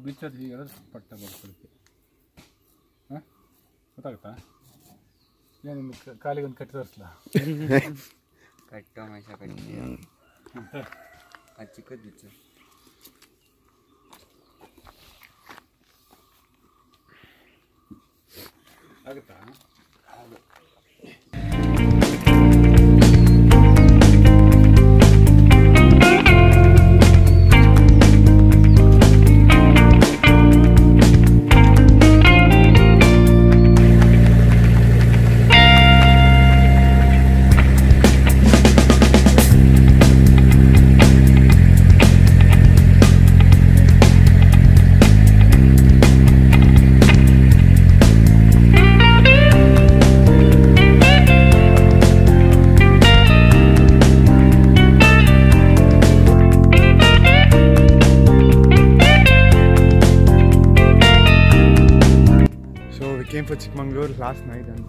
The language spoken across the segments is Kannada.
ಬ್ಲಿಚ್ಚರ್ ಹೀಗೆಲ್ಲ ಪಟ್ಟ ಬರ್ಕೊಳ್ತೀವಿ. ಹಾಂ ಗೊತ್ತಾಗುತ್ತಾ? ಏನು ನಿಮ್ಗೆ ಕಾಲಿಗೆ ಒಂದು ಕಟ್ಟಿ ತೋರಿಸ್ಲಾ? ಕಟ್ಟೋ ಮೈಸ ಕಟ್ಟಿ ಅದು ಚಿಕ್ಕದು ಬ್ಲಿಚ್ಚರ್ ಆಗುತ್ತಾ? Came for Chikmagalur last night and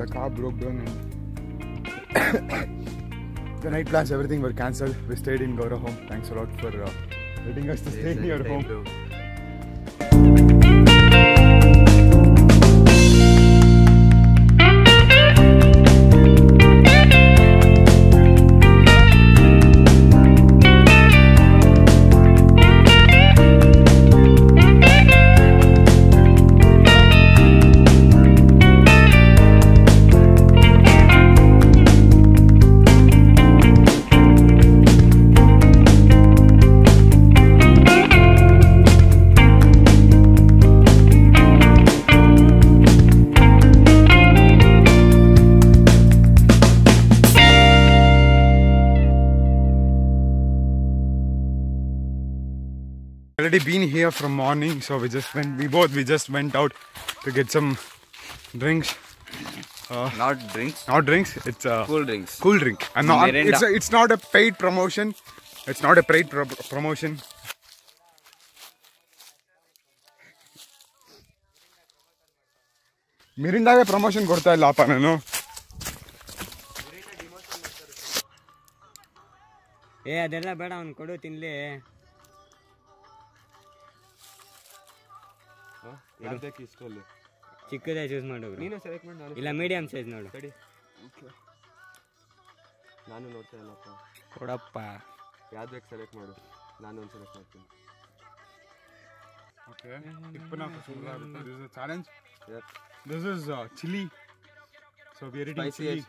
the car broke down and the night plans everything were cancelled. We stayed in Gaura home. Thanks a lot for letting us to stay in your home. Already been here from morning, so we just went out to get some drinks. Not drinks, it's cool drinks. Cool drink. And it's not a paid promotion. It's not a paid promotion. Mirinda promotion korta illa appa nanu. ಅದೆಲ್ಲ ಬೇಡ ಅವ್ನು ಕೊಡು ತಿನ್ಲಿ. ಯಾವ್ದಕ್ಕೆ ಇಷ್ಟಲ್ಲಿ ಚಿಕ್ಕದೇ ಚೂಸ್ ಮಾಡು. ನೀನು ಸೆಲೆಕ್ಟ್ ಮಾಡಿ. ಇಲ್ಲ ಮೀಡಿಯಂ ಸೈಜ್ ನೋಡು. ಸರಿ ನಾನು ನೋಡ್ತಾ ಇಲ್ಲಪ್ಪ. ಕೊಡಪ್ಪ. ಯಾವ್ದು ಬೇಕು ಸೆಲೆಕ್ಟ್ ಮಾಡು. ನಾನು ಒಂದು ಸೆಲೆಕ್ಟ್ ಮಾಡ್ತೀನಿ. Okay. This is a challenge. Yep. This is chili. So we are eating chili.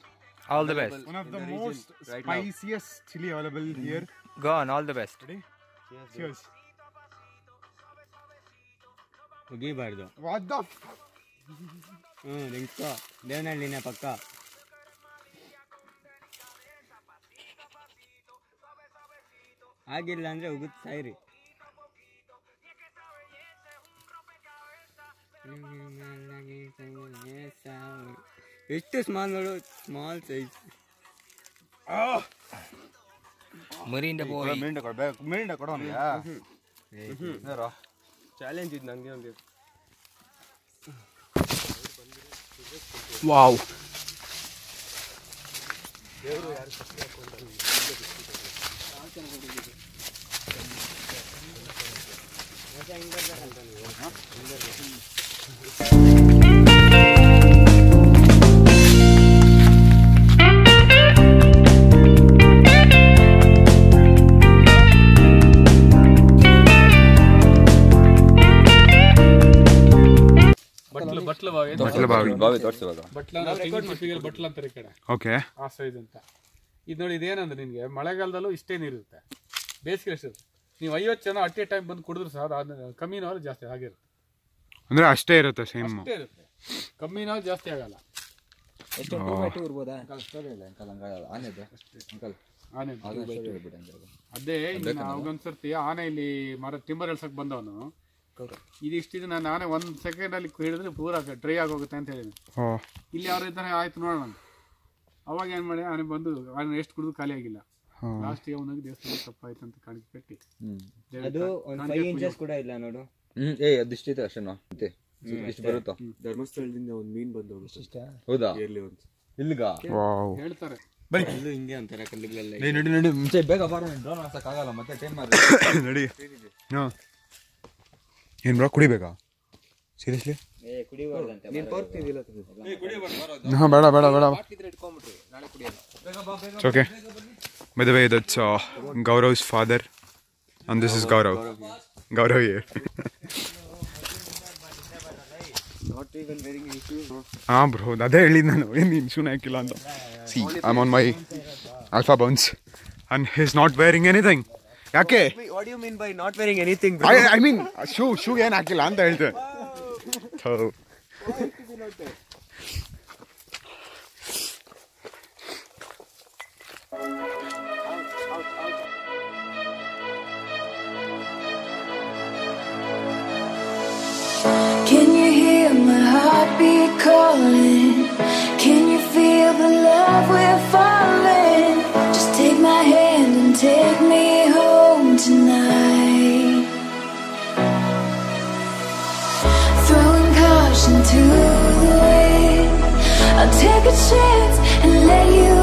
All the best. One of the most spiciest chili available here. Go on, all the best. Ready? Cheers. ಮುಗಿಬಾರ್ದು. What the? ನಿಂತ್ಕೋ. ದೇವನಹಳ್ಳಿನ ಪಕ್ಕ. ಆಗಿಲ್ಲ ಅಂದ್ರೆ ಉಗುತ್ ಸಾಯಿರಿ. ಎಷ್ಟು ಸ್ಮಾಲ್ ನೋಡು, ಸ್ಮಾಲ್ ಸೈಜ್. ಮರಿಯಿಂದ ಮಿರಿಂಡ ಕೊಡೋಣ. ಚಾಲೆಂಜ್ ಇದು ನನಗೆ ಒಂದು. ವಾವ್. ದೇವರು ಯಾರು ಸತ್ಯ ಬಾವಿ ತೋರಿಸುವಾಗ ಬಟ್ಲ ಅಂತಾರೆ ಈ ಕಡೆ ಓಕೆ ಆ ಸೈಜ್ ಅಂತ. ಇದು ನೋಡಿ, ಇದೇನಂದ್ರೆ ನಿನ್ಗೆ ಮಳೆಗಾಲದಲ್ಲೂ ಇಷ್ಟೇ ನೀರಿರುತ್ತೆ, ಬೇಸಿಗೆ ಅಷ್ಟಿರುತ್ತೆ. ನೀವು 50 ಜನ ಅಟ್ ಎ ಟೈಮ್ ಬಂದು ಕುಡಿದ್ರು ಸಹ ಕಮ್ಮಿನವರು ಜಾಸ್ತಿ ಆಗಿರುತ್ತೆ. ಅಂದ್ರೆ ಅಷ್ಟೇ ಇರುತ್ತೆ, ಸೇಮ್ ಅಷ್ಟೇ ಇರುತ್ತೆ, ಕಮ್ಮಿನವ್ರು ಜಾಸ್ತಿ ಆಗಲ್ಲ. ಅದೇ ಅವಾಗೊಂದ್ಸರ್ತಿ ಆನೆ ಇಲ್ಲಿ ಟಿಂಬರ್ ಎಳ್ಸಕ್ ಬಂದವನು, ಇದಿಷ್ಟಿದ್ದು ನಾನು ಆನೆ 1 ಸೆಕೆಂಡ್ ಅಲ್ಲಿ ಹಿಡಿದ್ರೆ ಪೂರಾ ಡ್ರೈ ಆಗೋಗುತ್ತೆ ಅಂತ ಹೇಳಿದ್ವಿ. ಇಲ್ಲಿ ಅವ್ರ ಇದ್ದಾರೆ, ಆಯ್ತು ನೋಡೋಣ. ಅವಾಗ ಏನ್ ಮಾಡಿ ಆನೆ ಬಂದು ಆನೆ ಎಷ್ಟು ಕುಡಿದು ಖಾಲಿ ಆಗಿಲ್ಲ. ಲಾಸ್ಟಿಗೆ ಅವನಿಗೆ ದೇವಸ್ಥಾನ ತಪ್ಪಾಯ್ತು ಅಂತ ಕಾಣಿಕೆ ಕಟ್ಟಿ ಅದು 5 ಇಂಚಸ್ ಕೂಡ ಇಲ್ಲ ನೋಡು. ಅದಿಷ್ಟಿದೆ ಅಷ್ಟೇ, ಇಷ್ಟು ಬರುತ್ತಾ? ಧರ್ಮಸ್ಥಳದಿಂದ ಒಂದು ಮೀನ್ ಬಂದು ಹೋಗುತ್ತೆ. ಹೌದಾ? ಇಲ್ಲಿಗ ಹೇಳ್ತಾರೆ ಇದು ಹಿಂಗೆ ಅಂತಾರೆ ಕಲ್ಲುಗಳೆಲ್ಲ. ನಡಿ ಮುಂಚೆ ಬೇಗ ಬಾರ, ಡ್ರೋನ್ ಹಾಕಕ್ಕಾಗಲ್ಲ ಮತ್ತೆ ಟೈಮ್ ನಡಿ. ಏನ್ ಬ್ರೋ, ಕುಡಿಬೇಕಾ ಸೀರಿಯಸ್ಲಿ? ಬೇಡ ಬೇಡ ಬೇಡ. Okay, by the way, that's Gaurav's father and this is Gaurav here. Not even wearing any shoes. Bro, ಅದೇ ಹೇಳಿದ್ ನಾನು, ಏನು ಶೂನೇ ಹಾಕಿಲ್ಲ ಅಂತ. See, I'm on my alpha bounce and he's not wearing anything. ಯಾಕೆ? What do you mean by not wearing anything, bro? I mean shoe ಏನು ಹಾಕಿಲ್ಲ ಅಂತ ಹೇಳ್ತೆ. Can you hear my heartbeat calling? Can you feel the love we're falling? Just take my hand and take me home tonight. Throwing caution to the wind, I'll take a chance and let you